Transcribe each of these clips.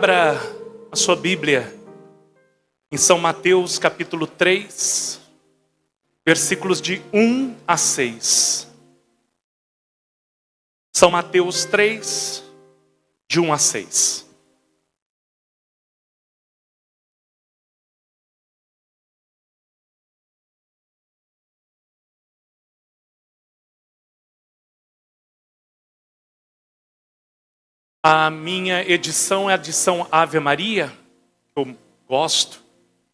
Abra a sua Bíblia em São Mateus capítulo 3, versículos de 1 a 6. São Mateus 3, de 1 a 6. A minha edição é a edição Ave Maria, que eu gosto,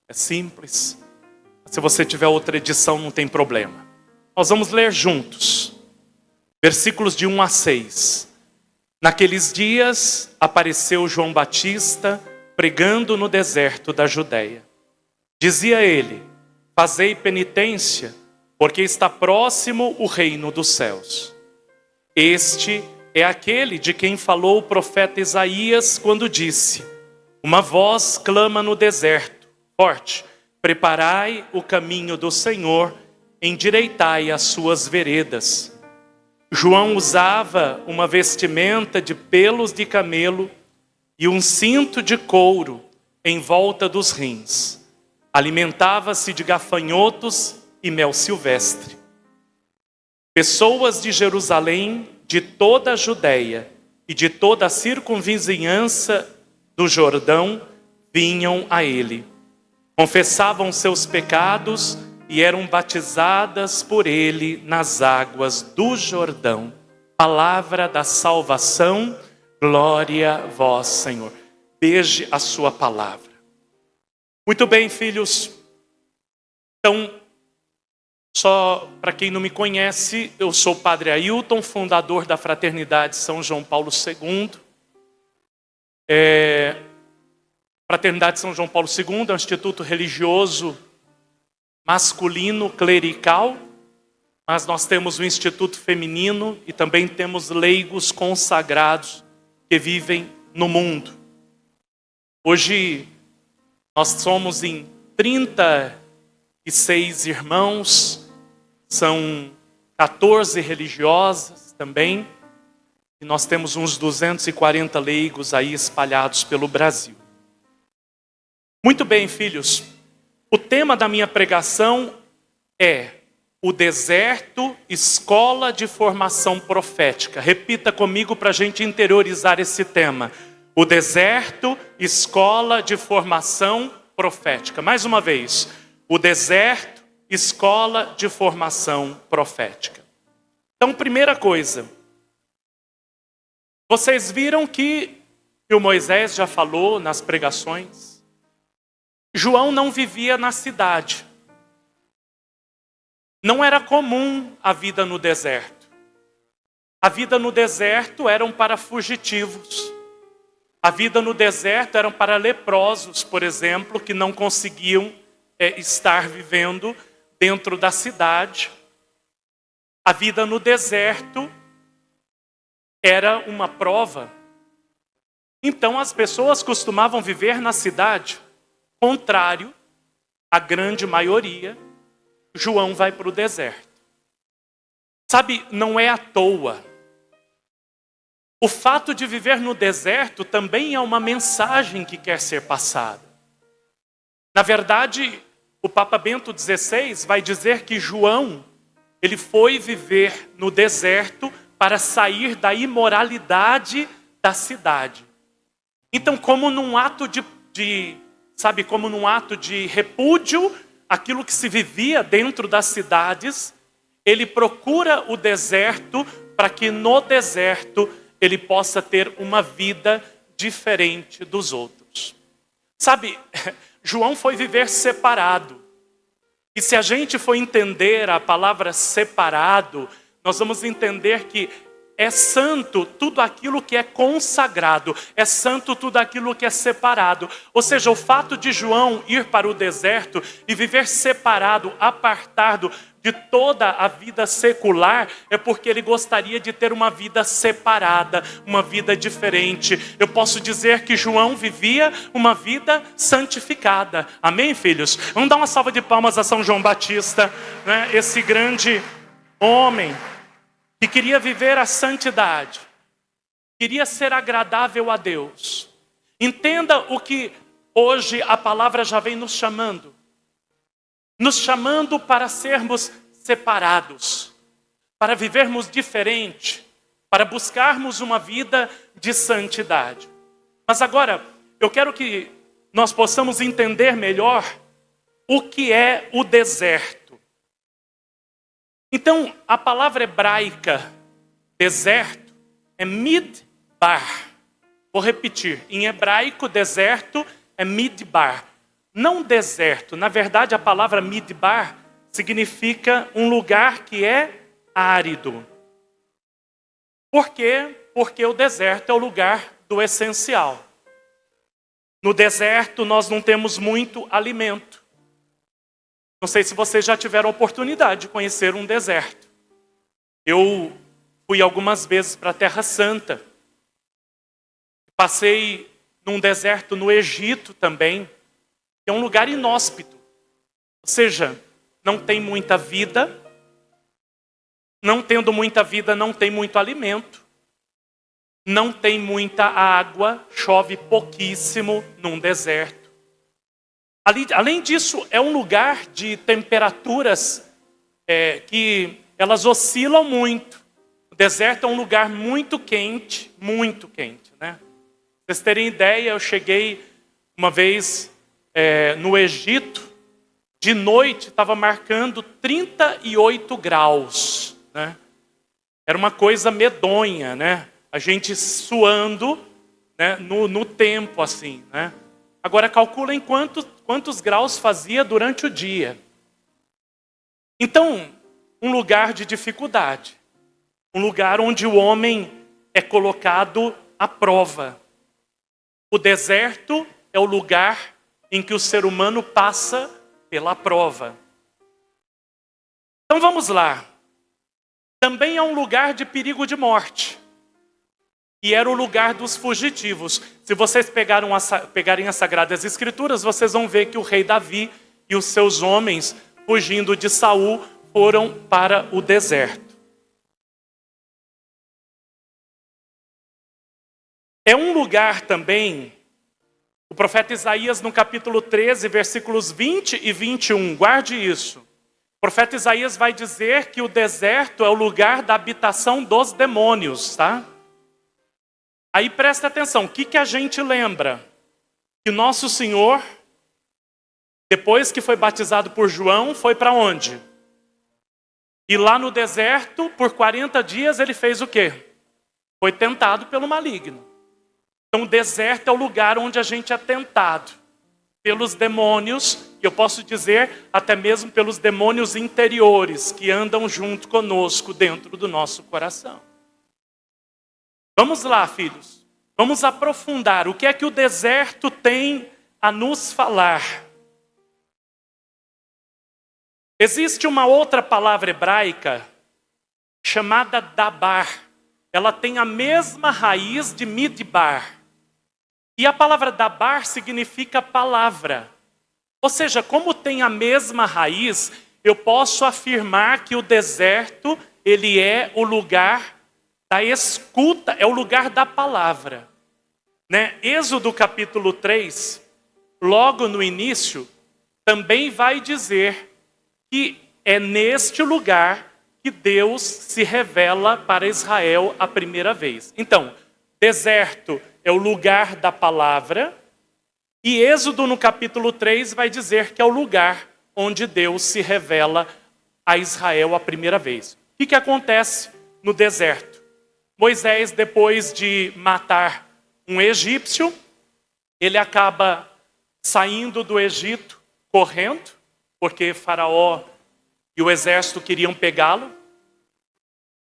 é simples. Se você tiver outra edição, não tem problema. Nós vamos ler juntos, versículos de 1 a 6. Naqueles dias apareceu João Batista pregando no deserto da Judéia. Dizia ele: fazei penitência, porque está próximo o reino dos céus. Este é aquele de quem falou o profeta Isaías quando disse: uma voz clama no deserto, forte, preparai o caminho do Senhor, endireitai as suas veredas. João usava uma vestimenta de pelos de camelo e um cinto de couro em volta dos rins. Alimentava-se de gafanhotos e mel silvestre. Pessoas de Jerusalém, de toda a Judéia e de toda a circunvizinhança do Jordão vinham a ele. Confessavam seus pecados e eram batizadas por ele nas águas do Jordão. Palavra da salvação, glória a vós, Senhor. Beije a sua palavra. Muito bem, filhos. Então, só para quem não me conhece, eu sou o Padre Ailton, fundador da Fraternidade São João Paulo II. Fraternidade São João Paulo II é um instituto religioso masculino clerical, mas nós temos um instituto feminino e também temos leigos consagrados que vivem no mundo. Hoje nós somos em 36 irmãos, são 14 religiosas também, e nós temos uns 240 leigos aí espalhados pelo Brasil. Muito bem, filhos, o tema da minha pregação é o deserto, escola de formação profética. Repita comigo para a gente interiorizar esse tema. O deserto, escola de formação profética. Mais uma vez, o deserto, escola de formação profética. Então, primeira coisa, vocês viram que o Moisés já falou nas pregações, João não vivia na cidade. Não era comum a vida no deserto. A vida no deserto eram para fugitivos. A vida no deserto eram para leprosos, por exemplo, que não conseguiam estar vivendo dentro da cidade. A vida no deserto era uma prova. Então as pessoas costumavam viver na cidade. Contrário à grande maioria, João vai para o deserto. Sabe, não é à toa. O fato de viver no deserto também é uma mensagem que quer ser passada. Na verdade, o Papa Bento XVI vai dizer que João, ele foi viver no deserto para sair da imoralidade da cidade. Então, como num ato como num ato de repúdio, aquilo que se vivia dentro das cidades, ele procura o deserto para que no deserto ele possa ter uma vida diferente dos outros. Sabe, João foi viver separado. E se a gente for entender a palavra separado, nós vamos entender que é santo tudo aquilo que é consagrado. É santo tudo aquilo que é separado. Ou seja, o fato de João ir para o deserto e viver separado, apartado de toda a vida secular, é porque ele gostaria de ter uma vida separada, uma vida diferente. Eu posso dizer que João vivia uma vida santificada. Amém, filhos? Vamos dar uma salva de palmas a São João Batista, né? Esse grande homem que queria viver a santidade, queria ser agradável a Deus. Entenda o que hoje a palavra já vem nos chamando. Nos chamando para sermos separados, para vivermos diferente, para buscarmos uma vida de santidade. Mas agora, eu quero que nós possamos entender melhor o que é o deserto. Então, a palavra hebraica deserto é midbar. Vou repetir, em hebraico deserto é midbar. Não deserto, na verdade a palavra midbar significa um lugar que é árido. Por quê? Porque o deserto é o lugar do essencial. No deserto nós não temos muito alimento. Não sei se vocês já tiveram a oportunidade de conhecer um deserto. Eu fui algumas vezes para a Terra Santa. Passei num deserto no Egito também, que é um lugar inóspito. Ou seja, não tem muita vida. Não tendo muita vida, não tem muito alimento. Não tem muita água, chove pouquíssimo num deserto. Além disso, é um lugar de temperaturas que elas oscilam muito. O deserto é um lugar muito quente, né? Pra vocês terem ideia, eu cheguei uma vez no Egito, de noite estava marcando 38 graus, né? Era uma coisa medonha, né? A gente suando, né? no tempo assim, né? Agora calculem quantos graus fazia durante o dia. Então, um lugar de dificuldade. Um lugar onde o homem é colocado à prova. O deserto é o lugar em que o ser humano passa pela prova. Então vamos lá. Também é um lugar de perigo de morte. E era o lugar dos fugitivos. Se vocês pegarem as Sagradas Escrituras, vocês vão ver que o rei Davi e os seus homens, fugindo de Saul, foram para o deserto. É um lugar também, o profeta Isaías no capítulo 13, versículos 20 e 21, guarde isso. O profeta Isaías vai dizer que o deserto é o lugar da habitação dos demônios, tá? Aí presta atenção, o que a gente lembra? Que nosso Senhor, depois que foi batizado por João, foi para onde? E lá no deserto, por 40 dias, ele fez o quê? Foi tentado pelo maligno. Então o deserto é o lugar onde a gente é tentado pelos demônios, e eu posso dizer até mesmo pelos demônios interiores que andam junto conosco dentro do nosso coração. Vamos lá, filhos. Vamos aprofundar. O que é que o deserto tem a nos falar? Existe uma outra palavra hebraica chamada dabar. Ela tem a mesma raiz de midbar. E a palavra dabar significa palavra. Ou seja, como tem a mesma raiz, eu posso afirmar que o deserto, ele é o lugar da escuta, é o lugar da palavra. Né? Êxodo capítulo 3, logo no início, também vai dizer que é neste lugar que Deus se revela para Israel a primeira vez. Então, deserto é o lugar da palavra, e Êxodo no capítulo 3 vai dizer que é o lugar onde Deus se revela a Israel a primeira vez. O que acontece no deserto? Moisés, depois de matar um egípcio, ele acaba saindo do Egito correndo, porque Faraó e o exército queriam pegá-lo.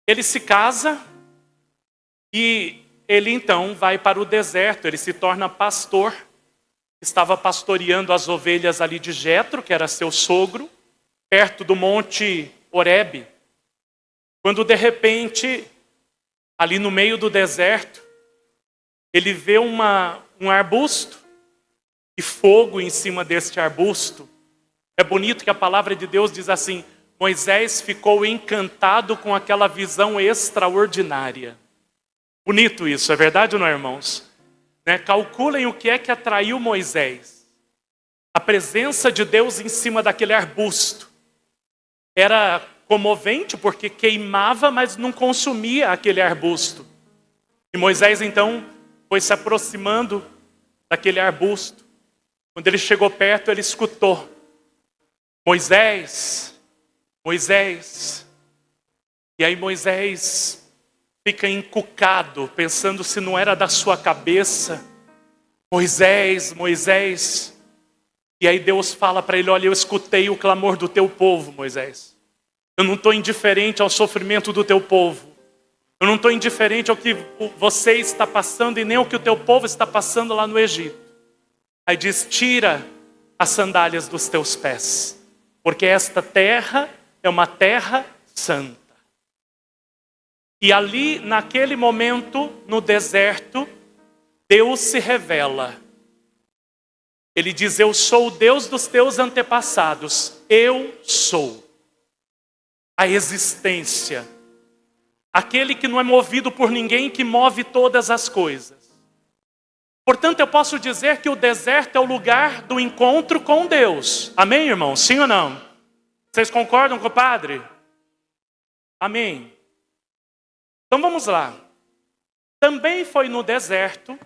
Ele se casa e ele então vai para o deserto, ele se torna pastor. Estava pastoreando as ovelhas ali de Jetro, que era seu sogro, perto do monte Horebe. Quando de repente, ali no meio do deserto, ele vê um arbusto e fogo em cima deste arbusto. É bonito que a palavra de Deus diz assim: Moisés ficou encantado com aquela visão extraordinária. Bonito isso, é verdade ou não, irmãos? né? Calculem o que é que atraiu Moisés. A presença de Deus em cima daquele arbusto. Era comovente porque queimava, mas não consumia aquele arbusto. E Moisés então foi se aproximando daquele arbusto. Quando ele chegou perto, ele escutou: Moisés, Moisés. E aí Moisés fica encucado, pensando se não era da sua cabeça. Moisés, Moisés. E aí Deus fala para ele: olha, eu escutei o clamor do teu povo, Moisés. Eu não estou indiferente ao sofrimento do teu povo. Eu não estou indiferente ao que você está passando e nem ao que o teu povo está passando lá no Egito. Aí diz: tira as sandálias dos teus pés, porque esta terra é uma terra santa. E ali, naquele momento, no deserto, Deus se revela. Ele diz: eu sou o Deus dos teus antepassados. Eu sou a existência. Aquele que não é movido por ninguém, que move todas as coisas. Portanto, eu posso dizer que o deserto é o lugar do encontro com Deus. Amém, irmão? Sim ou não? Vocês concordam com o padre? Amém. Então vamos lá. Também foi no deserto.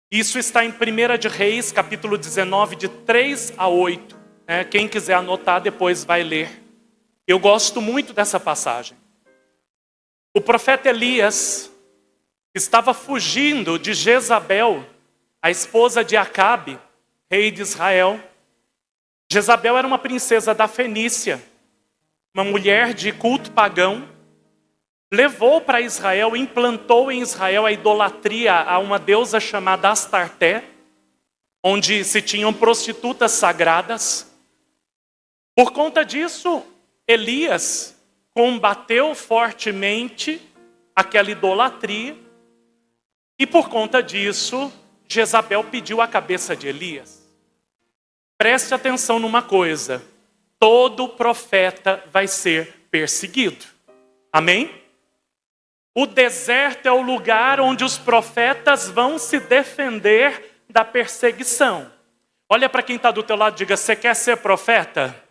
Isso está em 1 de Reis, capítulo 19, de 3 a 8. Quem quiser anotar, depois vai ler. Eu gosto muito dessa passagem. O profeta Elias estava fugindo de Jezabel, a esposa de Acabe, rei de Israel. Jezabel era uma princesa da Fenícia, uma mulher de culto pagão. Levou para Israel, implantou em Israel a idolatria a uma deusa chamada Astarté, onde se tinham prostitutas sagradas. Por conta disso, Elias combateu fortemente aquela idolatria. E por conta disso, Jezabel pediu a cabeça de Elias. Preste atenção numa coisa: todo profeta vai ser perseguido. Amém? O deserto é o lugar onde os profetas vão se defender da perseguição. Olha para quem está do teu lado e diga: você quer ser profeta?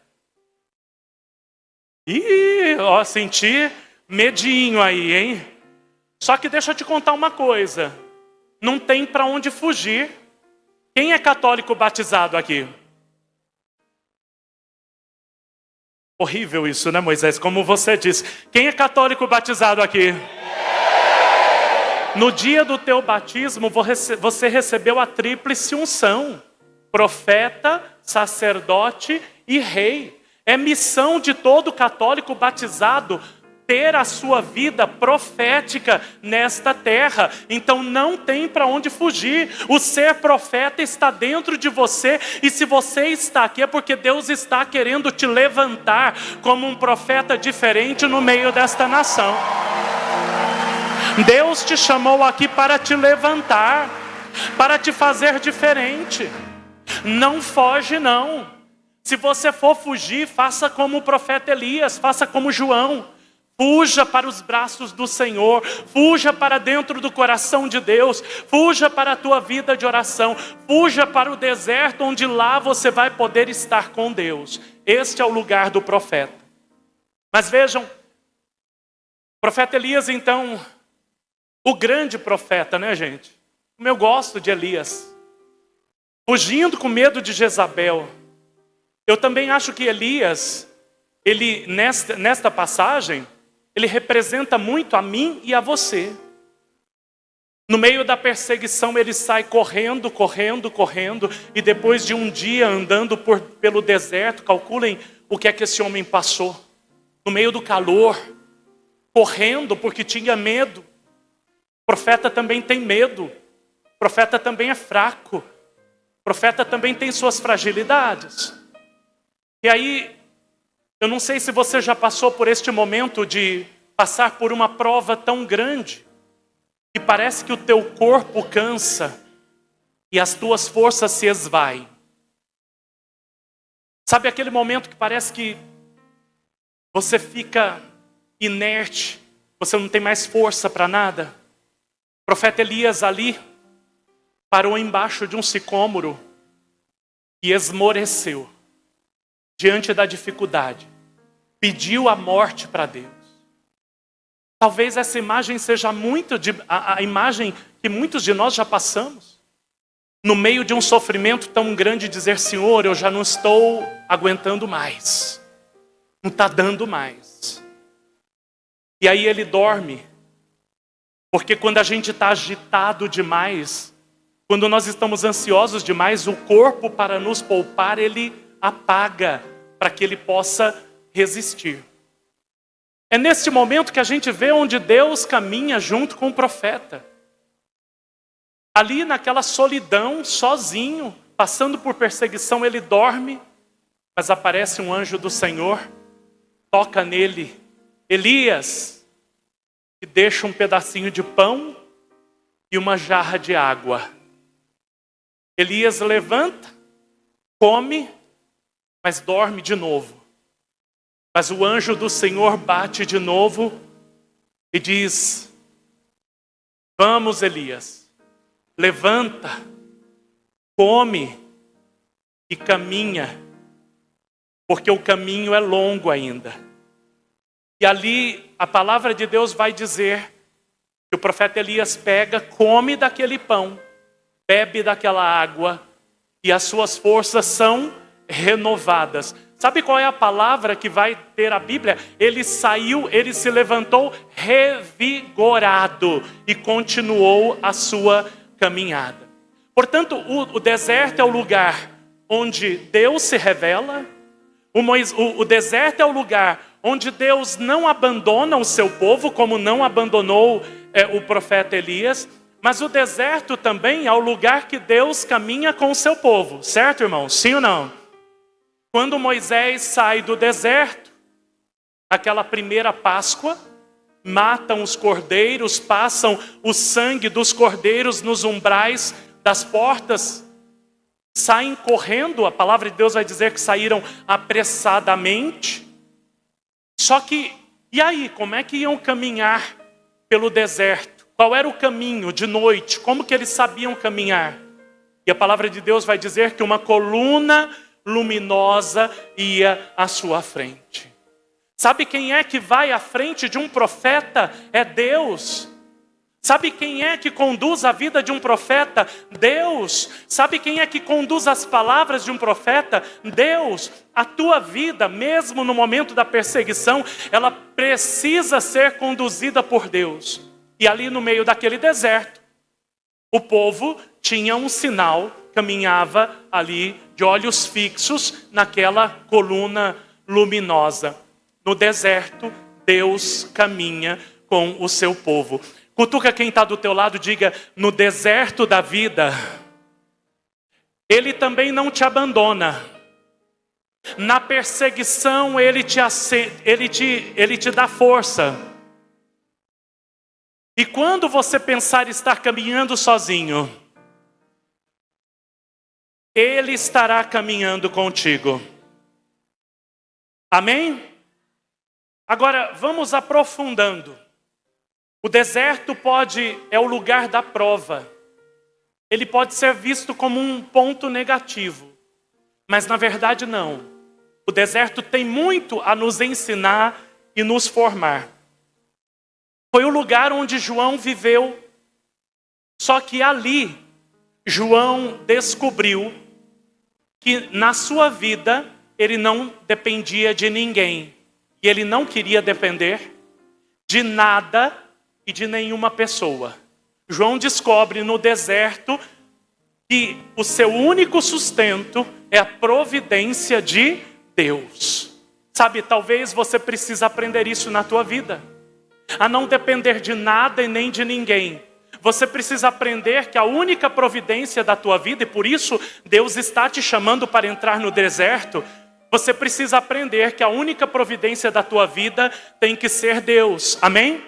Ih, ó, senti medinho aí, hein? Só que deixa eu te contar uma coisa. Não tem para onde fugir. Quem é católico batizado aqui? Horrível isso, né, Moisés? Como você disse. Quem é católico batizado aqui? No dia do teu batismo, você recebeu a tríplice unção: profeta, sacerdote e rei. É missão de todo católico batizado ter a sua vida profética nesta terra. Então não tem para onde fugir. O ser profeta está dentro de você. E se você está aqui é porque Deus está querendo te levantar como um profeta diferente no meio desta nação. Deus te chamou aqui para te levantar, para te fazer diferente. Não foge não. Se você for fugir, faça como o profeta Elias, faça como João. Fuja para os braços do Senhor, fuja para dentro do coração de Deus, fuja para a tua vida de oração, fuja para o deserto onde lá você vai poder estar com Deus. Este é o lugar do profeta. Mas vejam, o profeta Elias então, o grande profeta, né, gente? Como eu gosto de Elias, fugindo com medo de Jezabel. Eu também acho que Elias, ele nesta passagem, ele representa muito a mim e a você. No meio da perseguição ele sai correndo, e depois de um dia andando pelo deserto, calculem o que é que esse homem passou. No meio do calor, correndo porque tinha medo. O profeta também tem medo, o profeta também é fraco, o profeta também tem suas fragilidades. E aí, eu não sei se você já passou por este momento de passar por uma prova tão grande, que parece que o teu corpo cansa e as tuas forças se esvaem. Sabe aquele momento que parece que você fica inerte, você não tem mais força para nada? O profeta Elias ali, parou embaixo de um sicômoro e esmoreceu diante da dificuldade. Pediu a morte para Deus. Talvez essa imagem seja a imagem que muitos de nós já passamos. No meio de um sofrimento tão grande, dizer: Senhor, eu já não estou aguentando mais. Não está dando mais. E aí ele dorme. Porque quando a gente está agitado demais, quando nós estamos ansiosos demais, o corpo, para nos poupar, ele apaga para que ele possa resistir. É neste momento que a gente vê onde Deus caminha junto com o profeta. Ali naquela solidão, sozinho, passando por perseguição, ele dorme, mas aparece um anjo do Senhor, toca nele: Elias, e deixa um pedacinho de pão e uma jarra de água. Elias levanta, come, mas dorme de novo. Mas o anjo do Senhor bate de novo e diz: vamos, Elias, levanta, come e caminha, porque o caminho é longo ainda. E ali a palavra de Deus vai dizer que o profeta Elias pega, come daquele pão, bebe daquela água e as suas forças são renovadas. Sabe qual é a palavra que vai ter a Bíblia? Ele saiu, ele se levantou revigorado e continuou a sua caminhada. Portanto, o deserto é o lugar onde Deus se revela. O deserto é o lugar onde Deus não abandona o seu povo, como não abandonou o profeta Elias. Mas o deserto também é o lugar que Deus caminha com o seu povo. Certo, irmão? Sim ou não? Quando Moisés sai do deserto, aquela primeira Páscoa, matam os cordeiros, passam o sangue dos cordeiros nos umbrais das portas, saem correndo, a palavra de Deus vai dizer que saíram apressadamente. Só que, e aí, como é que iam caminhar pelo deserto? Qual era o caminho de noite? Como que eles sabiam caminhar? E a palavra de Deus vai dizer que uma coluna luminosa ia à sua frente. Sabe quem é que vai à frente de um profeta? É Deus. Sabe quem é que conduz a vida de um profeta? Deus. Sabe quem é que conduz as palavras de um profeta? Deus. A tua vida, mesmo no momento da perseguição, ela precisa ser conduzida por Deus. E ali no meio daquele deserto, o povo tinha um sinal, caminhava ali de olhos fixos naquela coluna luminosa. No deserto, Deus caminha com o seu povo. Cutuca quem está do teu lado, diga: no deserto da vida, Ele também não te abandona. Na perseguição, Ele te dá força. E quando você pensar estar caminhando sozinho, Ele estará caminhando contigo. Amém? Agora, vamos aprofundando. O deserto é o lugar da prova. Ele pode ser visto como um ponto negativo. Mas na verdade não. O deserto tem muito a nos ensinar e nos formar. Foi o lugar onde João viveu. Só que ali, João descobriu que na sua vida ele não dependia de ninguém. E ele não queria depender de nada e de nenhuma pessoa. João descobre no deserto que o seu único sustento é a providência de Deus. Sabe, talvez você precise aprender isso na tua vida. A não depender de nada e nem de ninguém. Você precisa aprender que a única providência da tua vida, e por isso Deus está te chamando para entrar no deserto, você precisa aprender que a única providência da tua vida tem que ser Deus. Amém?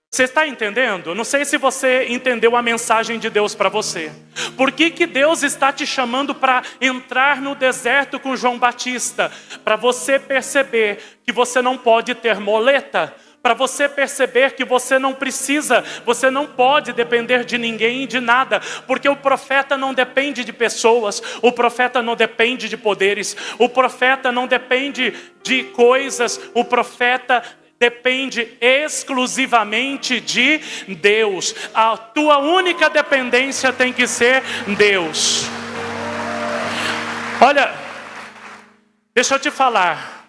Você está entendendo? Não sei se você entendeu a mensagem de Deus para você. Por que Deus está te chamando para entrar no deserto com João Batista? Para você perceber que você não pode ter moleta. para você perceber que você não precisa, você não pode depender de ninguém e de nada, porque o profeta não depende de pessoas, o profeta não depende de poderes, o profeta não depende de coisas, o profeta depende exclusivamente de Deus. A tua única dependência tem que ser Deus. Olha, deixa eu te falar.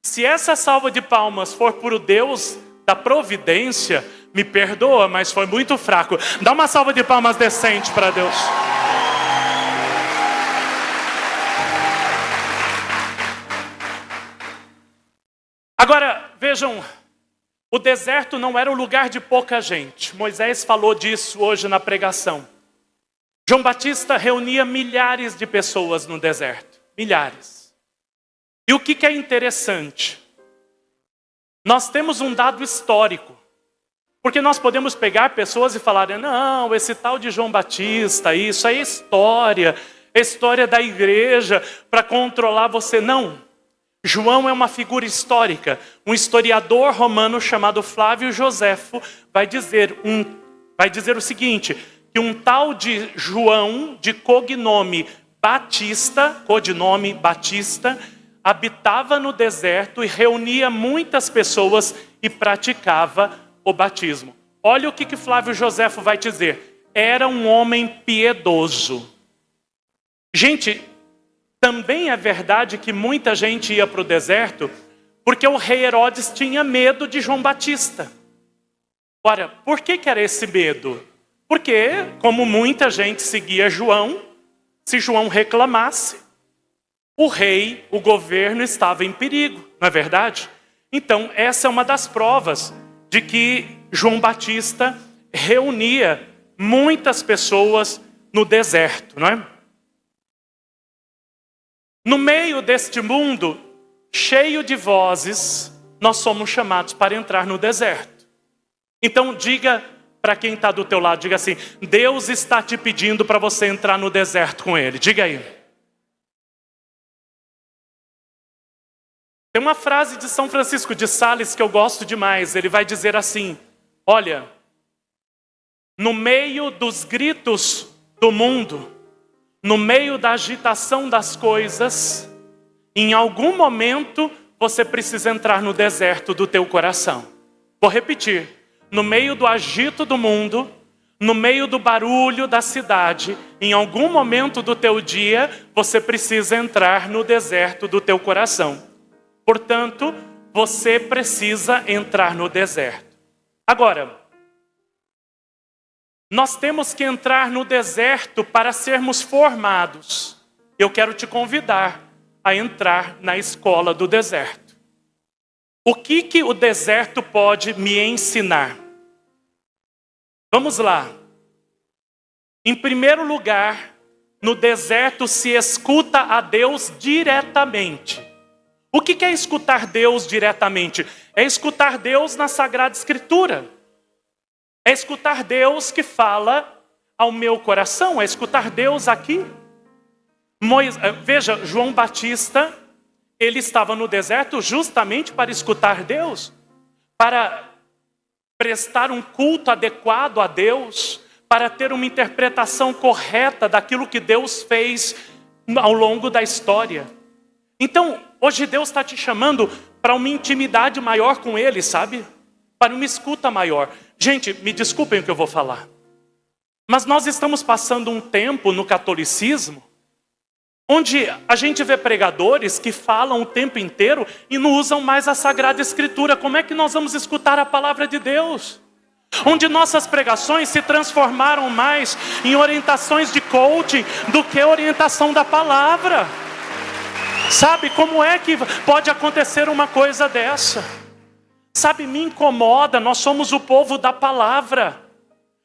Se essa salva de palmas for por o Deus da providência, me perdoa, mas foi muito fraco. Dá uma salva de palmas decente para Deus. Agora, vejam, o deserto não era um lugar de pouca gente. Moisés falou disso hoje na pregação. João Batista reunia milhares de pessoas no deserto. Milhares. E o que é interessante? Nós temos um dado histórico. Porque nós podemos pegar pessoas e falar, não, esse tal de João Batista, isso aí é história da igreja para controlar você. Não. João é uma figura histórica. Um historiador romano chamado Flávio Joséfo vai dizer o seguinte, que um tal de João, de codinome Batista, habitava no deserto e reunia muitas pessoas e praticava o batismo. Olha o que Flávio Joséfo vai dizer. Era um homem piedoso. Gente, também é verdade que muita gente ia para o deserto porque o rei Herodes tinha medo de João Batista. Ora, por que era esse medo? Porque, como muita gente seguia João, se João reclamasse, o rei, o governo estava em perigo, não é verdade? Então, essa é uma das provas de que João Batista reunia muitas pessoas no deserto, não é? No meio deste mundo, cheio de vozes, nós somos chamados para entrar no deserto. Então, diga para quem está do teu lado, diga assim, Deus está te pedindo para você entrar no deserto com Ele. Diga aí. Tem uma frase de São Francisco de Sales que eu gosto demais. Ele vai dizer assim, olha, no meio dos gritos do mundo, no meio da agitação das coisas, em algum momento você precisa entrar no deserto do teu coração. Vou repetir, no meio do agito do mundo, no meio do barulho da cidade, em algum momento do teu dia, você precisa entrar no deserto do teu coração. Portanto, você precisa entrar no deserto. Agora, nós temos que entrar no deserto para sermos formados. Eu quero te convidar a entrar na escola do deserto. O que o deserto pode me ensinar? Vamos lá. Em primeiro lugar, no deserto se escuta a Deus diretamente. O que é escutar Deus diretamente? É escutar Deus na Sagrada Escritura. É escutar Deus que fala ao meu coração. É escutar Deus aqui. Veja, João Batista, ele estava no deserto justamente para escutar Deus. Para prestar um culto adequado a Deus. Para ter uma interpretação correta daquilo que Deus fez ao longo da história. Então, hoje Deus está te chamando para uma intimidade maior com Ele, sabe? Para uma escuta maior. Gente, me desculpem o que eu vou falar. Mas nós estamos passando um tempo no catolicismo, onde a gente vê pregadores que falam o tempo inteiro e não usam mais a Sagrada Escritura. Como é que nós vamos escutar a palavra de Deus? Onde nossas pregações se transformaram mais em orientações de coaching do que orientação da palavra. Sabe, como é que pode acontecer uma coisa dessa? Sabe, me incomoda, nós somos o povo da palavra.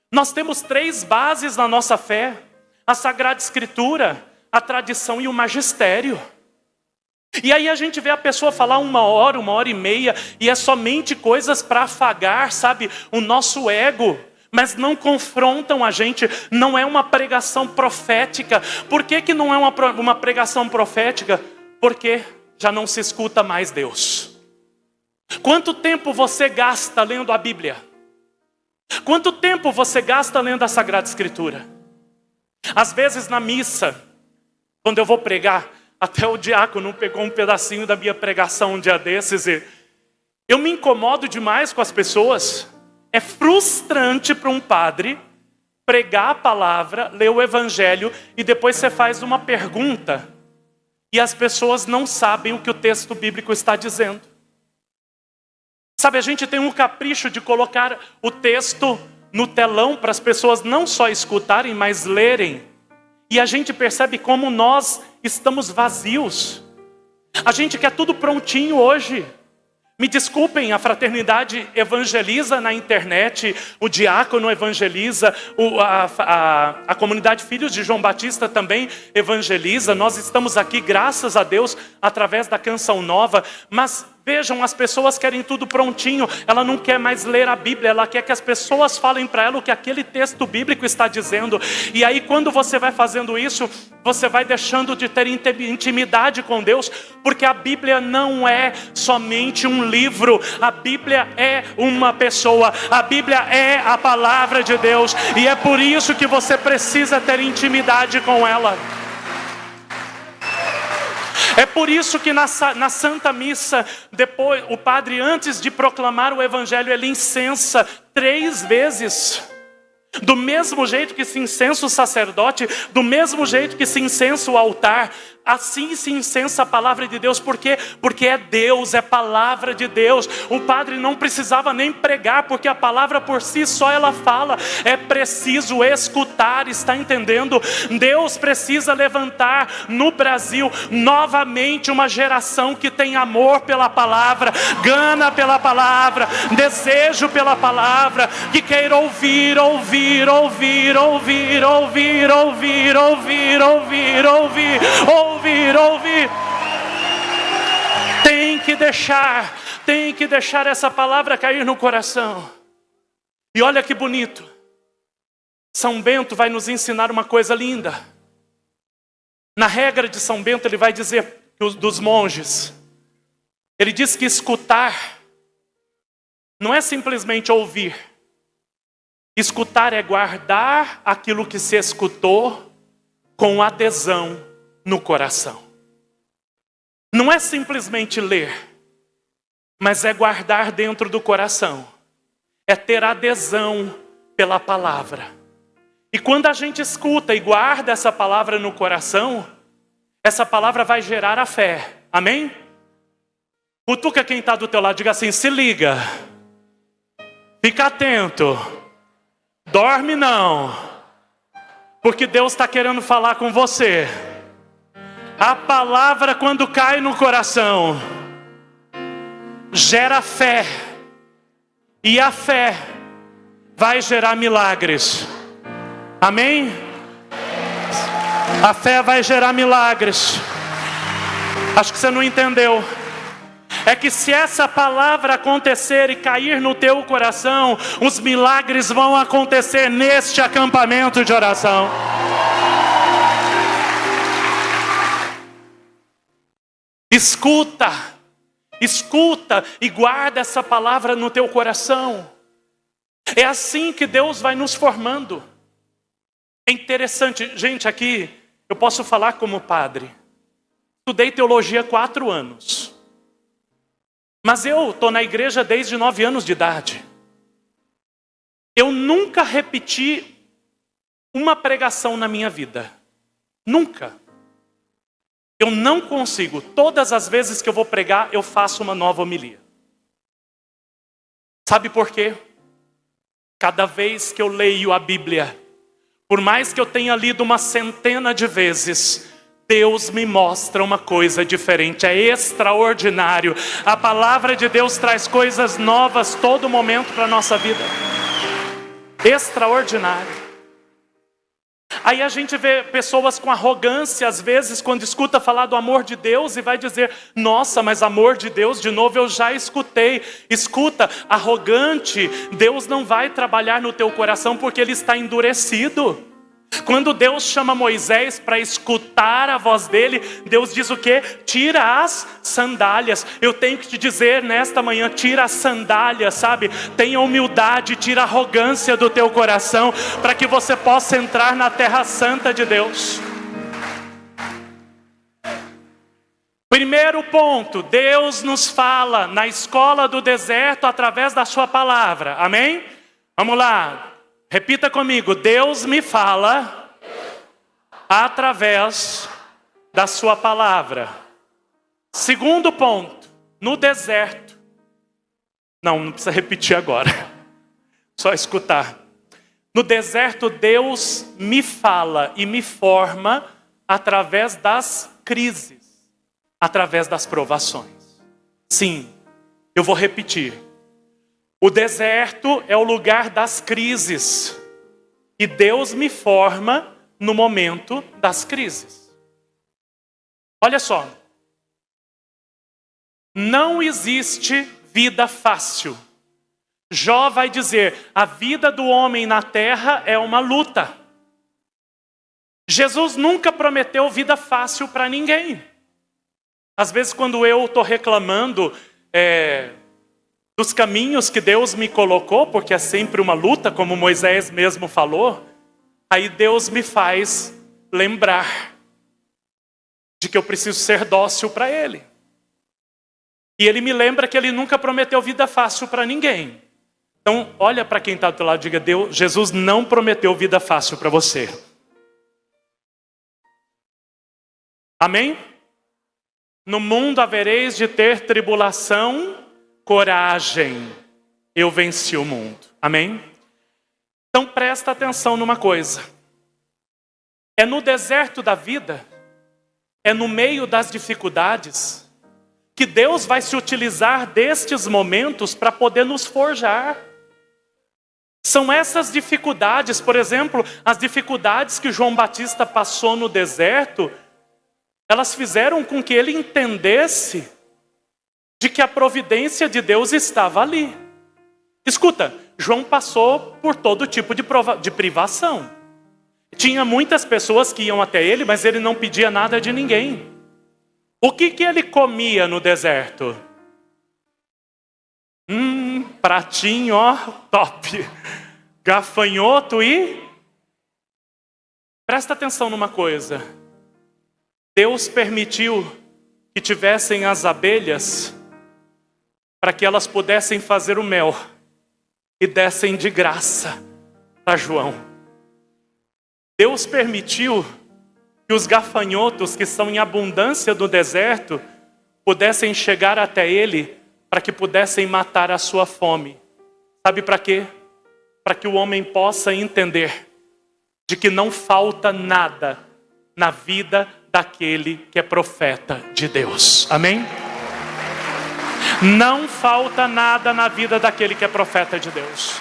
Nós temos 3 bases na nossa fé. A Sagrada Escritura, a tradição e o magistério. E aí a gente vê a pessoa falar 1 hora, 1h30, e é somente coisas para afagar, sabe, o nosso ego. Mas não confrontam a gente, não é uma pregação profética. Por que não é uma pregação profética? Porque já não se escuta mais Deus. Quanto tempo você gasta lendo a Bíblia? Quanto tempo você gasta lendo a Sagrada Escritura? Às vezes na missa, quando eu vou pregar, até o diácono pegou um pedacinho da minha pregação um dia desses e eu me incomodo demais com as pessoas. É frustrante para um padre pregar a palavra, ler o evangelho e depois você faz uma pergunta e as pessoas não sabem o que o texto bíblico está dizendo. Sabe, a gente tem um capricho de colocar o texto no telão para as pessoas não só escutarem, mas lerem. E a gente percebe como nós estamos vazios. A gente quer tudo prontinho hoje. Me desculpem, a fraternidade evangeliza na internet, o diácono evangeliza, a comunidade Filhos de João Batista também evangeliza. Nós estamos aqui, graças a Deus, através da Canção Nova. Mas vejam, as pessoas querem tudo prontinho. Ela não quer mais ler a Bíblia, ela quer que as pessoas falem para ela o que aquele texto bíblico está dizendo. E aí quando você vai fazendo isso, você vai deixando de ter intimidade com Deus, porque a Bíblia não é somente um livro, a Bíblia é uma pessoa, a Bíblia é a palavra de Deus, e é por isso que você precisa ter intimidade com ela. É por isso que na Santa Missa, depois, o padre, antes de proclamar o Evangelho, ele incensa 3 vezes. Do mesmo jeito que se incensa o sacerdote, do mesmo jeito que se incensa o altar, assim se incensa a palavra de Deus. Por quê? Porque é Deus, é palavra de Deus. O padre não precisava nem pregar, porque a palavra por si só ela fala. É preciso escutar, está entendendo? Deus precisa levantar no Brasil novamente uma geração que tem amor pela palavra, gana pela palavra, desejo pela palavra, que queira ouvir, ouvir, ouvir, ouvir, ouvir, ouvir, ouvir, ouvir, ouvir, ouvir, ouvir. Tem que deixar essa palavra cair no coração. E olha que bonito. São Bento vai nos ensinar uma coisa linda. Na regra de São Bento ele vai dizer dos monges, ele diz que escutar não é simplesmente ouvir. Escutar é guardar aquilo que se escutou com adesão no coração. Não é simplesmente ler, mas é guardar dentro do coração. É ter adesão pela palavra. E quando a gente escuta e guarda essa palavra no coração, essa palavra vai gerar a fé. Amém? Cutuca quem está do teu lado, diga assim: se liga, fica atento, dorme não, porque Deus está querendo falar com você. A palavra, quando cai no coração, gera fé, e a fé vai gerar milagres. Amém? A fé vai gerar milagres. Acho que você não entendeu. É que se essa palavra acontecer e cair no teu coração, os milagres vão acontecer neste acampamento de oração. Escuta, escuta e guarda essa palavra no teu coração. É assim que Deus vai nos formando. É interessante, gente, aqui eu posso falar como padre. Estudei teologia há 4 anos. Mas eu estou na igreja desde 9 anos de idade. Eu nunca repeti uma pregação na minha vida. Nunca. Eu não consigo. Todas as vezes que eu vou pregar, eu faço uma nova homilia. Sabe por quê? Cada vez que eu leio a Bíblia, por mais que eu tenha lido uma centena de vezes, Deus me mostra uma coisa diferente, é extraordinário. A palavra de Deus traz coisas novas todo momento para a nossa vida. Extraordinário. Aí a gente vê pessoas com arrogância, às vezes, quando escuta falar do amor de Deus e vai dizer: nossa, mas amor de Deus, de novo, eu já escutei. Escuta, arrogante, Deus não vai trabalhar no teu coração porque ele está endurecido. Quando Deus chama Moisés para escutar a voz dele, Deus diz o quê? Tira as sandálias. Eu tenho que te dizer nesta manhã, tira as sandálias, sabe? Tenha humildade, tira a arrogância do teu coração, para que você possa entrar na terra santa de Deus. Primeiro ponto, Deus nos fala na escola do deserto através da sua palavra, amém? Vamos lá. Repita comigo, Deus me fala através da sua palavra. Segundo ponto, no deserto. Não precisa repetir agora, só escutar. No deserto, Deus me fala e me forma através das crises, através das provações. Sim, eu vou repetir. O deserto é o lugar das crises. E Deus me forma no momento das crises. Olha só. Não existe vida fácil. Jó vai dizer, a vida do homem na terra é uma luta. Jesus nunca prometeu vida fácil para ninguém. Às vezes quando eu estou reclamando dos caminhos que Deus me colocou, porque é sempre uma luta, como Moisés mesmo falou, aí Deus me faz lembrar de que eu preciso ser dócil para Ele. E Ele me lembra que Ele nunca prometeu vida fácil para ninguém. Então, olha para quem está do teu lado e diga, Jesus não prometeu vida fácil para você. Amém? No mundo havereis de ter tribulação, coragem, eu venci o mundo. Amém? Então presta atenção numa coisa. É no deserto da vida, é no meio das dificuldades, que Deus vai se utilizar destes momentos para poder nos forjar. São essas dificuldades, por exemplo, as dificuldades que João Batista passou no deserto, elas fizeram com que ele entendesse de que a providência de Deus estava ali. Escuta, João passou por todo tipo de privação. Tinha muitas pessoas que iam até ele, mas ele não pedia nada de ninguém. O que ele comia no deserto? Pratinho, ó, top. Gafanhoto e... Presta atenção numa coisa. Deus permitiu que tivessem as abelhas para que elas pudessem fazer o mel e dessem de graça para João. Deus permitiu que os gafanhotos que são em abundância do deserto pudessem chegar até ele para que pudessem matar a sua fome. Sabe para quê? Para que o homem possa entender de que não falta nada na vida daquele que é profeta de Deus. Amém? Não falta nada na vida daquele que é profeta de Deus.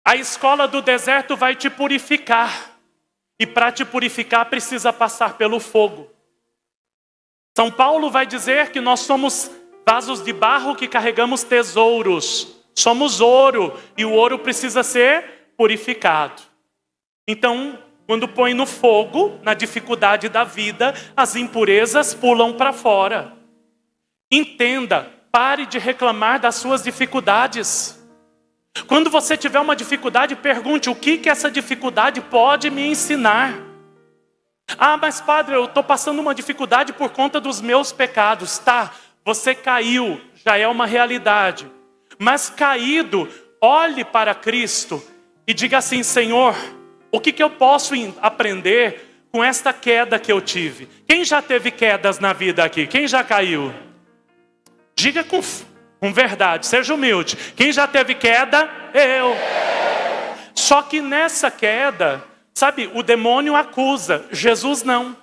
A escola do deserto vai te purificar. E para te purificar precisa passar pelo fogo. São Paulo vai dizer que nós somos vasos de barro que carregamos tesouros. Somos ouro e o ouro precisa ser purificado. Então, quando põe no fogo, na dificuldade da vida, as impurezas pulam para fora. Entenda, pare de reclamar das suas dificuldades. Quando você tiver uma dificuldade, pergunte o que essa dificuldade pode me ensinar. Ah, mas padre, eu estou passando uma dificuldade por conta dos meus pecados. Tá, você caiu, já é uma realidade. Mas caído, olhe para Cristo e diga assim, Senhor, o que eu posso aprender com esta queda que eu tive? Quem já teve quedas na vida aqui? Quem já caiu? Diga com verdade, seja humilde. Quem já teve queda? Eu. Só que nessa queda, sabe, o demônio acusa, Jesus não.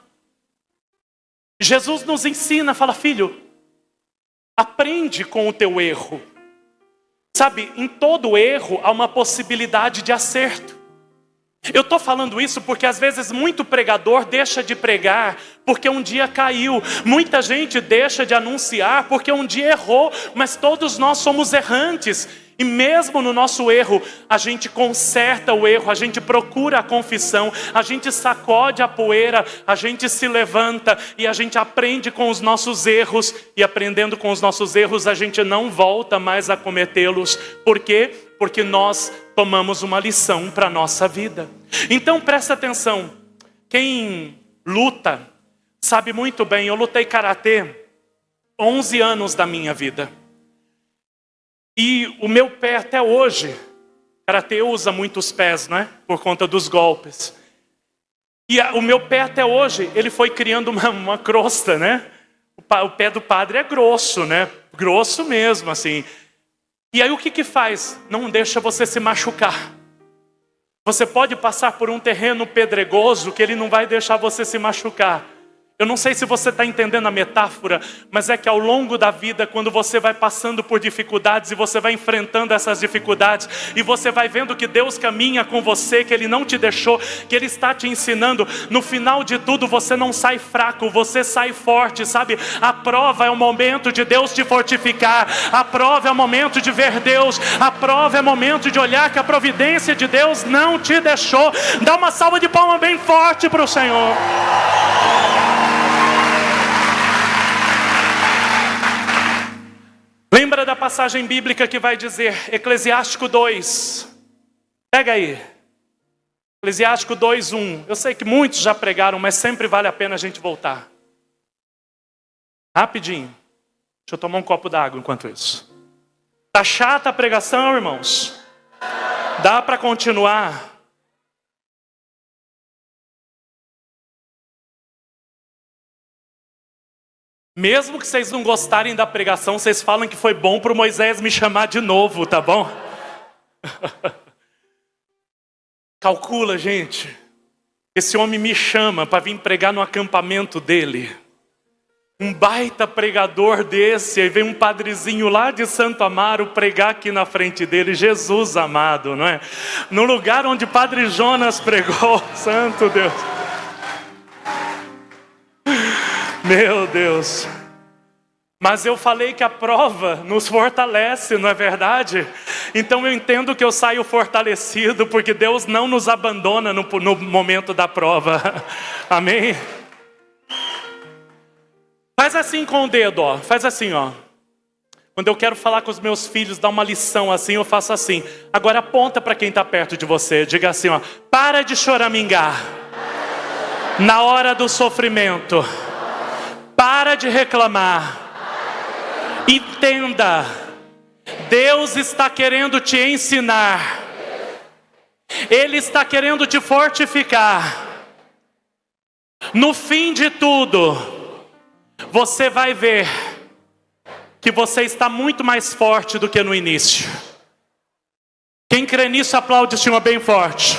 Jesus nos ensina, fala, filho, aprende com o teu erro. Sabe, em todo erro há uma possibilidade de acerto. Eu estou falando isso porque às vezes muito pregador deixa de pregar porque um dia caiu. Muita gente deixa de anunciar porque um dia errou. Mas todos nós somos errantes. E mesmo no nosso erro, a gente conserta o erro, a gente procura a confissão, a gente sacode a poeira, a gente se levanta e a gente aprende com os nossos erros. E aprendendo com os nossos erros, a gente não volta mais a cometê-los. Por quê? Porque nós tomamos uma lição para a nossa vida. Então presta atenção, quem luta sabe muito bem, eu lutei karatê 11 anos da minha vida. E o meu pé até hoje, karatê usa muitos pés, não é? Por conta dos golpes. E o meu pé até hoje, ele foi criando uma crosta, né? O pé do padre é grosso, né? Grosso mesmo, assim. E aí o que faz? Não deixa você se machucar. Você pode passar por um terreno pedregoso que ele não vai deixar você se machucar. Eu não sei se você está entendendo a metáfora, mas é que ao longo da vida, quando você vai passando por dificuldades e você vai enfrentando essas dificuldades e você vai vendo que Deus caminha com você, que Ele não te deixou, que Ele está te ensinando, no final de tudo você não sai fraco, você sai forte, sabe? A prova é o momento de Deus te fortificar, a prova é o momento de ver Deus, a prova é o momento de olhar que a providência de Deus não te deixou. Dá uma salva de palmas bem forte para o Senhor. Lembra da passagem bíblica que vai dizer, Eclesiástico 2, pega aí, Eclesiástico 2:1, eu sei que muitos já pregaram, mas sempre vale a pena a gente voltar. Rapidinho, deixa eu tomar um copo d'água enquanto isso. Tá chata a pregação, irmãos? Dá para continuar? Mesmo que vocês não gostarem da pregação, vocês falam que foi bom para o Moisés me chamar de novo, tá bom? Calcula, gente. Esse homem me chama para vir pregar no acampamento dele. Um baita pregador desse, aí vem um padrezinho lá de Santo Amaro pregar aqui na frente dele. Jesus amado, não é? No lugar onde Padre Jonas pregou, santo Deus. Meu Deus. Mas eu falei que a prova nos fortalece, não é verdade? Então eu entendo que eu saio fortalecido, porque Deus não nos abandona no momento da prova. Amém? Faz assim com o dedo, ó. Faz assim, ó. Quando eu quero falar com os meus filhos, dar uma lição assim, eu faço assim. Agora aponta para quem está perto de você. Diga assim, ó. Para de choramingar. Na hora do sofrimento. Para de reclamar. Entenda. Deus está querendo te ensinar. Ele está querendo te fortificar. No fim de tudo, você vai ver que você está muito mais forte do que no início. Quem crê nisso, aplaude o Senhor bem forte.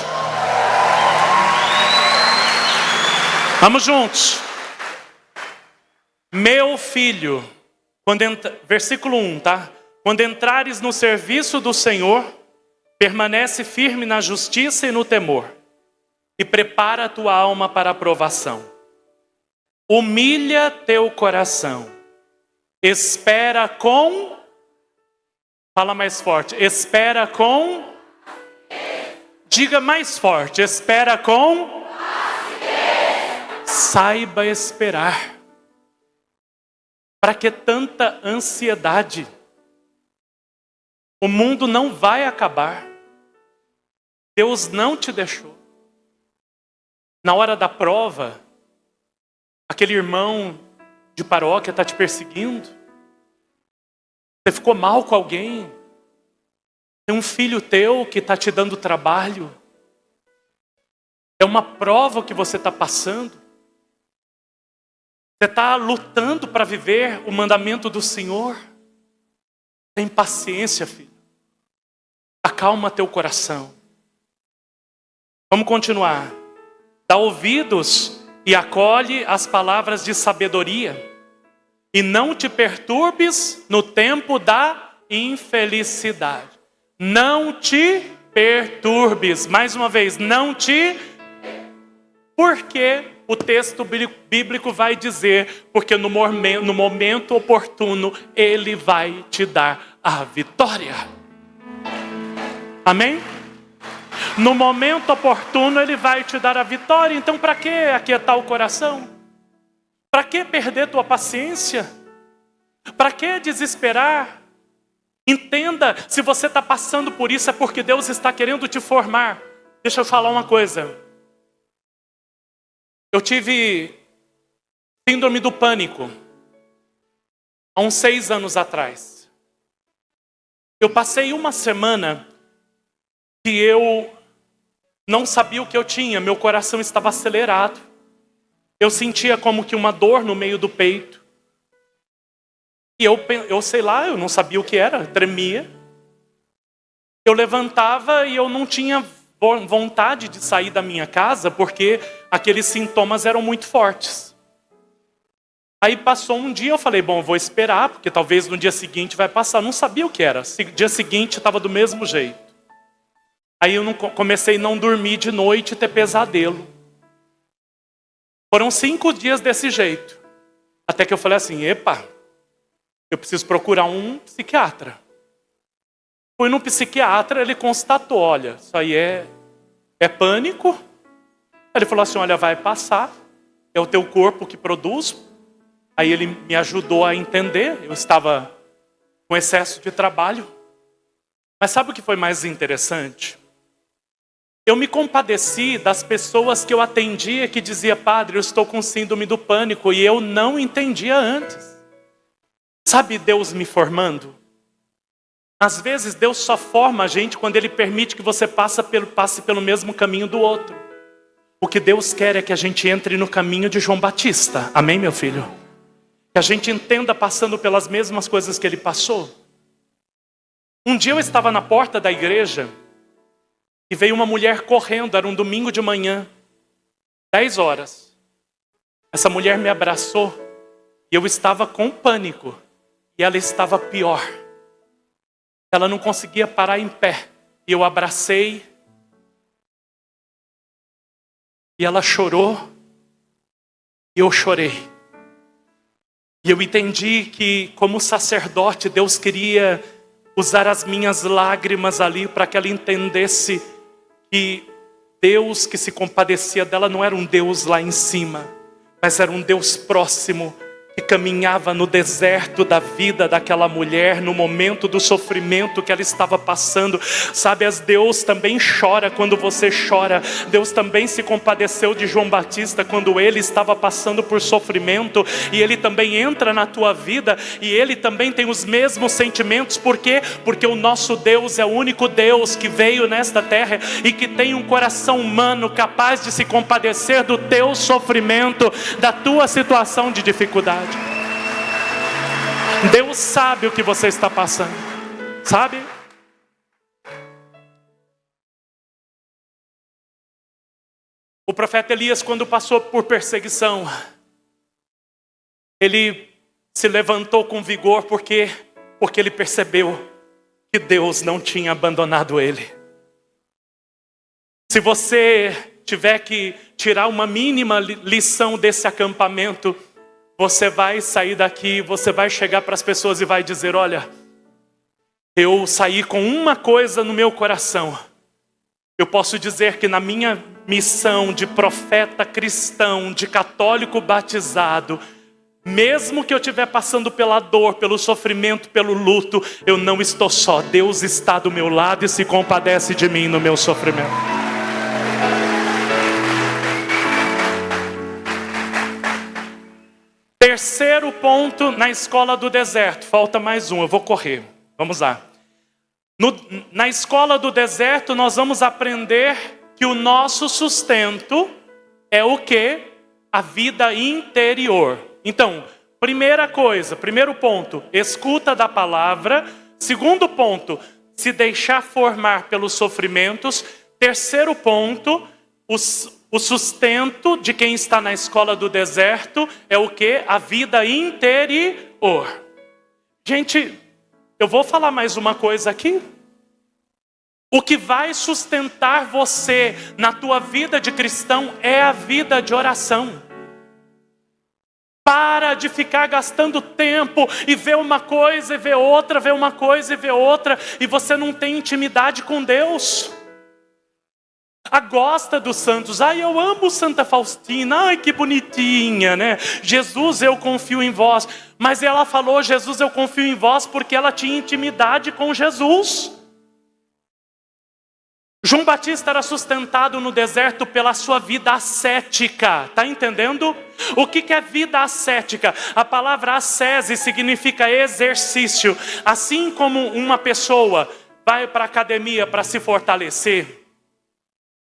Vamos juntos. Meu filho, versículo 1, tá? Quando entrares no serviço do Senhor, permanece firme na justiça e no temor, e prepara a tua alma para a provação. Humilha teu coração, espera com... Fala mais forte, espera com... Diga mais forte, espera com... Saiba esperar. Para que tanta ansiedade? O mundo não vai acabar. Deus não te deixou. Na hora da prova, aquele irmão de paróquia está te perseguindo. Você ficou mal com alguém. Tem um filho teu que está te dando trabalho. É uma prova que você está passando. Você está lutando para viver o mandamento do Senhor. Tem paciência, filho. Acalma teu coração. Vamos continuar. Dá ouvidos e acolhe as palavras de sabedoria. E não te perturbes no tempo da infelicidade. Não te perturbes. Mais uma vez, não te... Porque o texto bíblico vai dizer, porque no momento oportuno, Ele vai te dar a vitória. Amém? No momento oportuno Ele vai te dar a vitória. Então para que aquietar o coração? Para que perder tua paciência? Para que desesperar? Entenda, se você está passando por isso é porque Deus está querendo te formar. Deixa eu falar uma coisa. Eu tive síndrome do pânico há uns 6 anos atrás. Eu passei uma semana que eu não sabia o que eu tinha. Meu coração estava acelerado. Eu sentia como que uma dor no meio do peito. E eu sei lá, eu não sabia o que era, tremia. Eu levantava e eu não tinha vontade de sair da minha casa porque aqueles sintomas eram muito fortes. Aí passou um dia, eu falei, bom, eu vou esperar, porque talvez no dia seguinte vai passar. Eu não sabia o que era. Dia seguinte estava do mesmo jeito. Aí eu comecei a não dormir de noite e ter pesadelo. Foram 5 dias desse jeito. Até que eu falei assim, epa, eu preciso procurar um psiquiatra. Fui no psiquiatra, ele constatou, olha, isso aí é pânico. Ele falou assim, olha, vai passar, é o teu corpo que produz. Aí ele me ajudou a entender, eu estava com excesso de trabalho. Mas sabe o que foi mais interessante? Eu me compadeci das pessoas que eu atendia que dizia, padre, eu estou com síndrome do pânico, e eu não entendia antes. Sabe Deus me formando? Às vezes Deus só forma a gente quando Ele permite que você passe pelo mesmo caminho do outro. O que Deus quer é que a gente entre no caminho de João Batista. Amém, meu filho? Que a gente entenda passando pelas mesmas coisas que ele passou. Um dia eu estava na porta da igreja e veio uma mulher correndo, era um domingo de manhã, 10 horas. Essa mulher me abraçou e eu estava com pânico. E ela estava pior. Ela não conseguia parar em pé. E eu abracei. E ela chorou. E eu chorei. E eu entendi que, como sacerdote, Deus queria usar as minhas lágrimas ali para que ela entendesse que Deus que se compadecia dela não era um Deus lá em cima, mas era um Deus próximo, que caminhava no deserto da vida daquela mulher, no momento do sofrimento que ela estava passando. Sabe, Deus também chora quando você chora. Deus também se compadeceu de João Batista quando ele estava passando por sofrimento. E ele também entra na tua vida e ele também tem os mesmos sentimentos. Por quê? Porque o nosso Deus é o único Deus que veio nesta terra e que tem um coração humano capaz de se compadecer do teu sofrimento, da tua situação de dificuldade. Deus sabe o que você está passando, sabe? O profeta Elias, quando passou por perseguição, ele se levantou com vigor porque ele percebeu que Deus não tinha abandonado ele. Se você tiver que tirar uma mínima lição desse acampamento, você vai sair daqui, você vai chegar para as pessoas e vai dizer, olha, eu saí com uma coisa no meu coração. Eu posso dizer que na minha missão de profeta cristão, de católico batizado, mesmo que eu estiver passando pela dor, pelo sofrimento, pelo luto, eu não estou só. Deus está do meu lado e se compadece de mim no meu sofrimento. Terceiro ponto na escola do deserto. Falta mais um, eu vou correr. Vamos lá. Na escola do deserto nós vamos aprender que o nosso sustento é o quê? A vida interior. Então, primeira coisa, primeiro ponto, escuta da palavra. Segundo ponto, se deixar formar pelos sofrimentos. Terceiro ponto, o sustento de quem está na escola do deserto é o quê? A vida interior. Gente, eu vou falar mais uma coisa aqui. O que vai sustentar você na tua vida de cristão é a vida de oração. Pare para de ficar gastando tempo e ver uma coisa e ver outra, ver uma coisa e ver outra, e você não tem intimidade com Deus. Gosta dos santos. Eu amo Santa Faustina. Ai, que bonitinha, né? Jesus, eu confio em vós. Mas ela falou, Jesus, eu confio em vós, porque ela tinha intimidade com Jesus. João Batista era sustentado no deserto pela sua vida ascética. Está entendendo? O que é vida ascética? A palavra ascese significa exercício. Assim como uma pessoa vai para a academia para se fortalecer.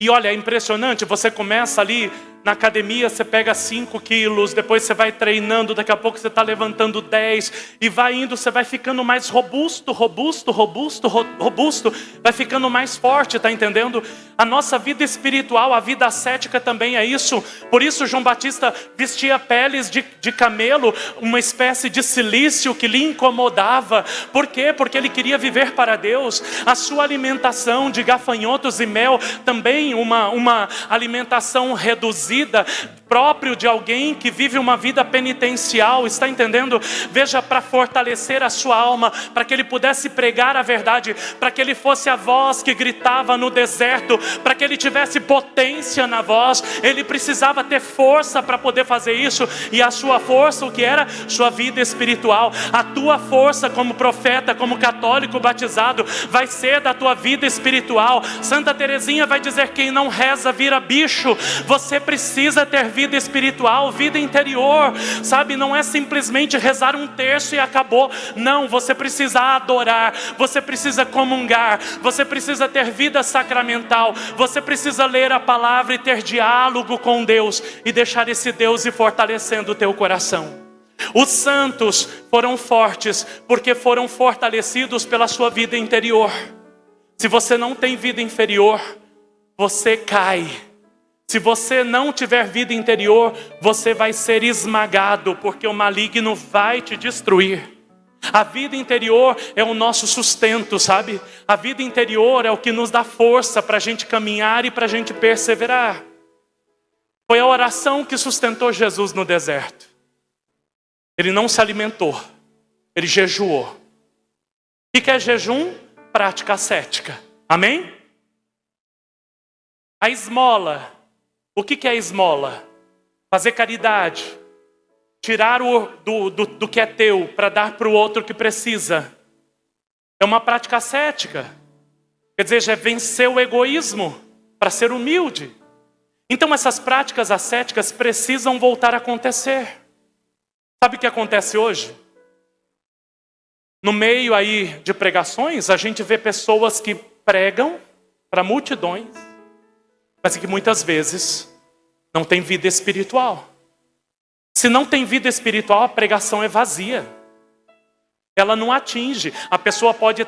E olha, é impressionante, você começa ali na academia, você pega 5 quilos, depois você vai treinando, daqui a pouco você está levantando 10, e vai indo, você vai ficando mais robusto, vai ficando mais forte, está entendendo? A nossa vida espiritual, a vida ascética também é isso. Por isso João Batista vestia peles de camelo, uma espécie de cilício que lhe incomodava. Por quê? Porque ele queria viver para Deus. A sua alimentação de gafanhotos e mel, também uma alimentação reduzida, próprio de alguém que vive uma vida penitencial, está entendendo? Veja, para fortalecer a sua alma, para que ele pudesse pregar a verdade, para que ele fosse a voz que gritava no deserto, para que ele tivesse potência na voz, ele precisava ter força para poder fazer isso. E a sua força, o que era? Sua vida espiritual. A tua força como profeta, como católico batizado, vai ser da tua vida espiritual. Santa Teresinha vai dizer, quem não reza vira bicho. Você precisa ter vida espiritual, vida interior, sabe? Não é simplesmente rezar um terço e acabou. Não, você precisa adorar, você precisa comungar, você precisa ter vida sacramental, você precisa ler a palavra e ter diálogo com Deus e deixar esse Deus ir fortalecendo o teu coração. Os santos foram fortes porque foram fortalecidos pela sua vida interior. Se você não tem vida inferior, você cai. Se você não tiver vida interior, você vai ser esmagado, porque o maligno vai te destruir. A vida interior é o nosso sustento, sabe? A vida interior é o que nos dá força para a gente caminhar e para a gente perseverar. Foi a oração que sustentou Jesus no deserto. Ele não se alimentou, ele jejuou. O que é jejum? Prática ascética. Amém? A esmola. O que é esmola? Fazer caridade. Tirar do que é teu para dar para o outro que precisa. É uma prática ascética. Quer dizer, já vencer o egoísmo para ser humilde. Então essas práticas ascéticas precisam voltar a acontecer. Sabe o que acontece hoje? No meio aí de pregações, a gente vê pessoas que pregam para multidões, mas que muitas vezes não tem vida espiritual. Se não tem vida espiritual, a pregação é vazia. Ela não atinge. A pessoa pode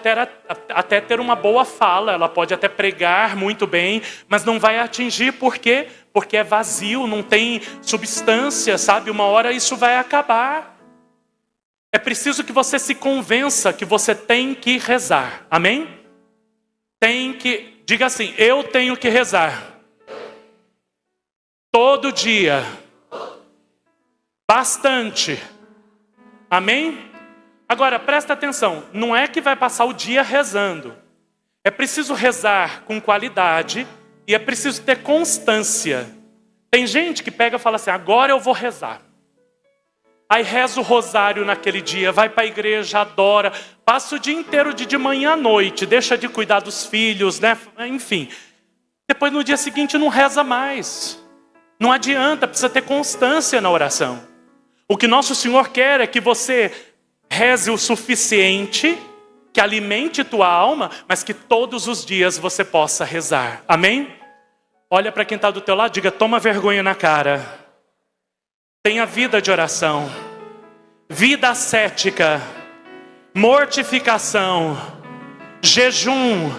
até ter uma boa fala, ela pode até pregar muito bem, mas não vai atingir. Por quê? Porque é vazio, não tem substância, sabe? Uma hora isso vai acabar. É preciso que você se convença que você tem que rezar. Amém? Diga assim, eu tenho que rezar. Todo dia. Bastante. Amém? Agora, presta atenção. Não é que vai passar o dia rezando. É preciso rezar com qualidade e é preciso ter constância. Tem gente que pega e fala assim, agora eu vou rezar. Aí reza o rosário naquele dia, vai para a igreja, adora. Passa o dia inteiro de manhã à noite, deixa de cuidar dos filhos, né? Enfim. Depois no dia seguinte não reza mais. Não adianta, precisa ter constância na oração. O que nosso Senhor quer é que você reze o suficiente, que alimente tua alma, mas que todos os dias você possa rezar. Amém? Olha para quem está do teu lado, diga, toma vergonha na cara. Tenha vida de oração, vida ascética, mortificação, jejum,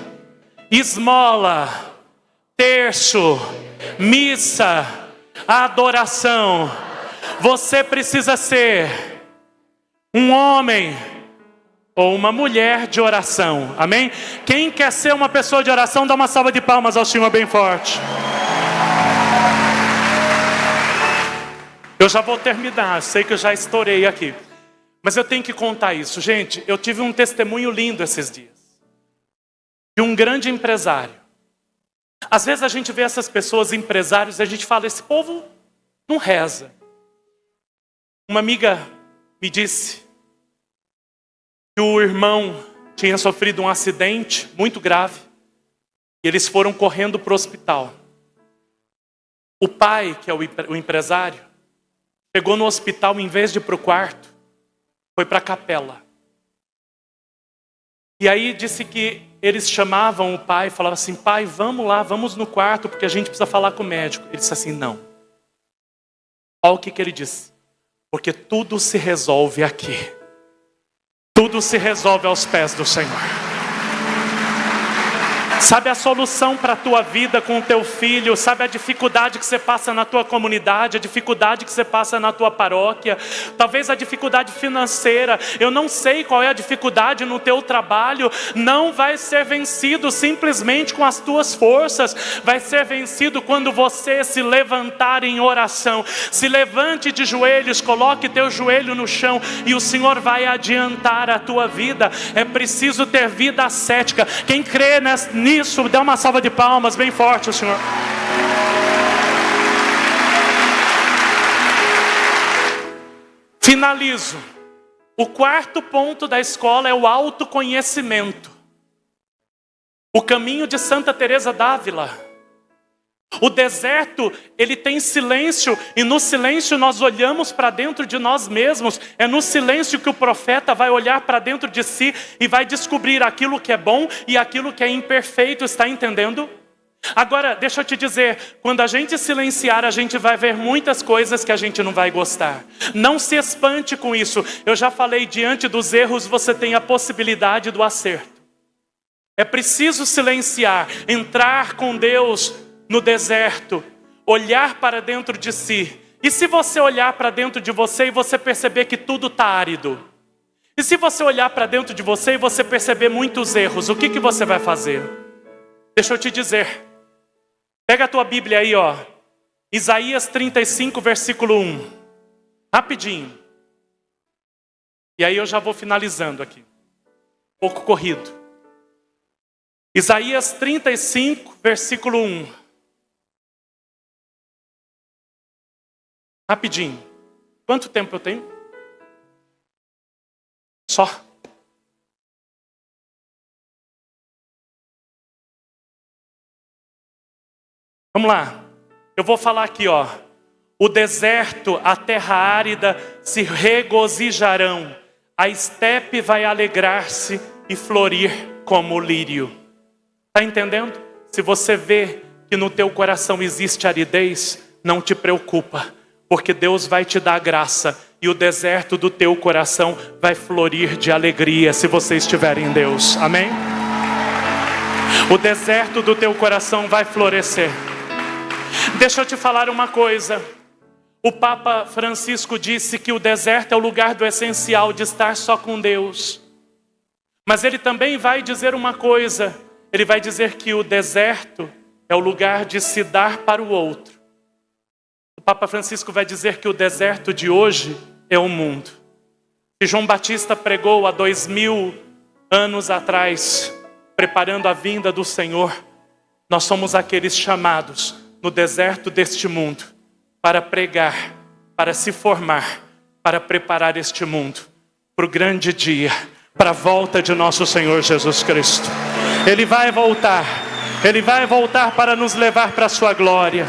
esmola, terço, missa, adoração. Você precisa ser um homem ou uma mulher de oração. Amém? Quem quer ser uma pessoa de oração, dá uma salva de palmas ao Senhor bem forte. Eu já vou terminar, sei que eu já estourei aqui. Mas eu tenho que contar isso. Gente, eu tive um testemunho lindo esses dias. De um grande empresário. Às vezes a gente vê essas pessoas, empresários, e a gente fala, esse povo não reza. Uma amiga me disse que o irmão tinha sofrido um acidente muito grave. E eles foram correndo para o hospital. O pai, que é o empresário, chegou no hospital, em vez de ir para o quarto, foi para a capela. E aí disse que eles chamavam o pai, falavam assim, pai, vamos lá, vamos no quarto, porque a gente precisa falar com o médico. Ele disse assim, não. Olha o que ele disse. Porque tudo se resolve aqui. Tudo se resolve aos pés do Senhor. Sabe a solução para a tua vida com o teu filho? Sabe a dificuldade que você passa na tua comunidade? A dificuldade que você passa na tua paróquia? Talvez a dificuldade financeira. Eu não sei qual é a dificuldade no teu trabalho. Não vai ser vencido simplesmente com as tuas forças. Vai ser vencido quando você se levantar em oração. Se levante de joelhos, coloque teu joelho no chão e o Senhor vai adiantar a tua vida. É preciso ter vida ascética. Quem crê nisso, dá uma salva de palmas bem forte ao Senhor. Finalizo. O quarto ponto da escola é o autoconhecimento. O caminho de Santa Teresa d'Ávila. O deserto, ele tem silêncio, e no silêncio nós olhamos para dentro de nós mesmos. É no silêncio que o profeta vai olhar para dentro de si e vai descobrir aquilo que é bom e aquilo que é imperfeito, está entendendo? Agora, deixa eu te dizer, quando a gente silenciar, a gente vai ver muitas coisas que a gente não vai gostar. Não se espante com isso. Eu já falei, diante dos erros você tem a possibilidade do acerto. É preciso silenciar, entrar com Deus no deserto, olhar para dentro de si. E se você olhar para dentro de você e você perceber que tudo está árido? E se você olhar para dentro de você e você perceber muitos erros, o que você vai fazer? Deixa eu te dizer. Pega a tua Bíblia aí, ó. Isaías 35, versículo 1. Rapidinho. E aí eu já vou finalizando aqui. Um pouco corrido. Isaías 35, versículo 1. Rapidinho. Quanto tempo eu tenho? Só. Vamos lá. Eu vou falar aqui, ó. O deserto, a terra árida se regozijarão. A estepe vai alegrar-se e florir como o lírio. Está entendendo? Se você vê que no teu coração existe aridez, não te preocupa. Porque Deus vai te dar graça e o deserto do teu coração vai florir de alegria se você estiver em Deus. Amém? O deserto do teu coração vai florescer. Deixa eu te falar uma coisa. O Papa Francisco disse que o deserto é o lugar do essencial, de estar só com Deus. Mas ele também vai dizer uma coisa. Ele vai dizer que o deserto é o lugar de se dar para o outro. O Papa Francisco vai dizer que o deserto de hoje é o mundo. Que João Batista pregou há 2000 anos atrás, preparando a vinda do Senhor. Nós somos aqueles chamados no deserto deste mundo para pregar, para se formar, para preparar este mundo para o grande dia, para a volta de nosso Senhor Jesus Cristo. Ele vai voltar para nos levar para a sua glória.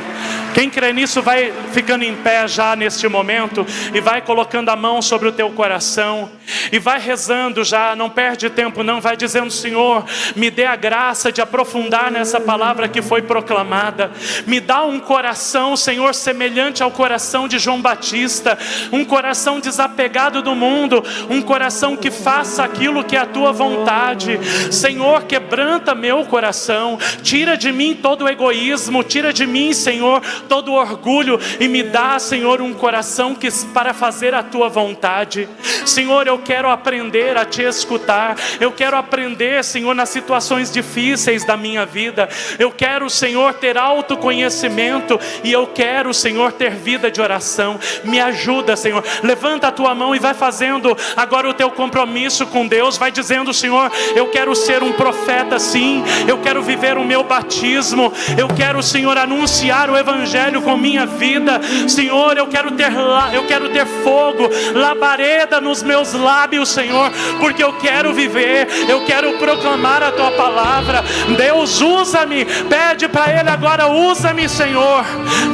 Quem crê nisso vai ficando em pé já neste momento e vai colocando a mão sobre o teu coração e vai rezando já, não perde tempo não, vai dizendo: Senhor, me dê a graça de aprofundar nessa palavra que foi proclamada. Me dá um coração, Senhor, semelhante ao coração de João Batista, um coração desapegado do mundo, um coração que faça aquilo que é a tua vontade. Senhor, quebranta meu coração, tira de mim todo o egoísmo, tira de mim, Senhor, todo orgulho e me dá, Senhor, um coração para fazer a tua vontade. Senhor, eu quero aprender a te escutar. Eu quero aprender, Senhor, nas situações difíceis da minha vida. Eu quero, Senhor, ter autoconhecimento e eu quero, Senhor, ter vida de oração. Me ajuda, Senhor. Levanta a tua mão e vai fazendo agora o teu compromisso com Deus. Vai dizendo: Senhor, eu quero ser um profeta, sim. Eu quero viver o meu batismo. Eu quero, Senhor, anunciar o evangelho com minha vida. Senhor, eu quero ter fogo, labareda nos meus lábios, Senhor, porque eu quero viver, eu quero proclamar a tua palavra. Deus, usa-me. Pede para Ele agora: usa-me, Senhor.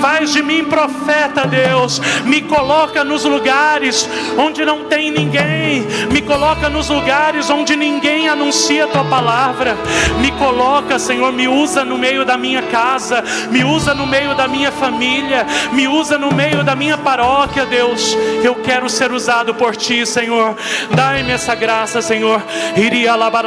Faz de mim profeta, Deus. Me coloca nos lugares onde não tem ninguém. Me coloca nos lugares onde ninguém anuncia a tua palavra. Me coloca, Senhor, me usa no meio da minha casa, me usa no meio da minha família, me usa no meio da minha paróquia, Deus. Eu quero ser usado por ti, Senhor. Dai-me essa graça, Senhor. Iria labar.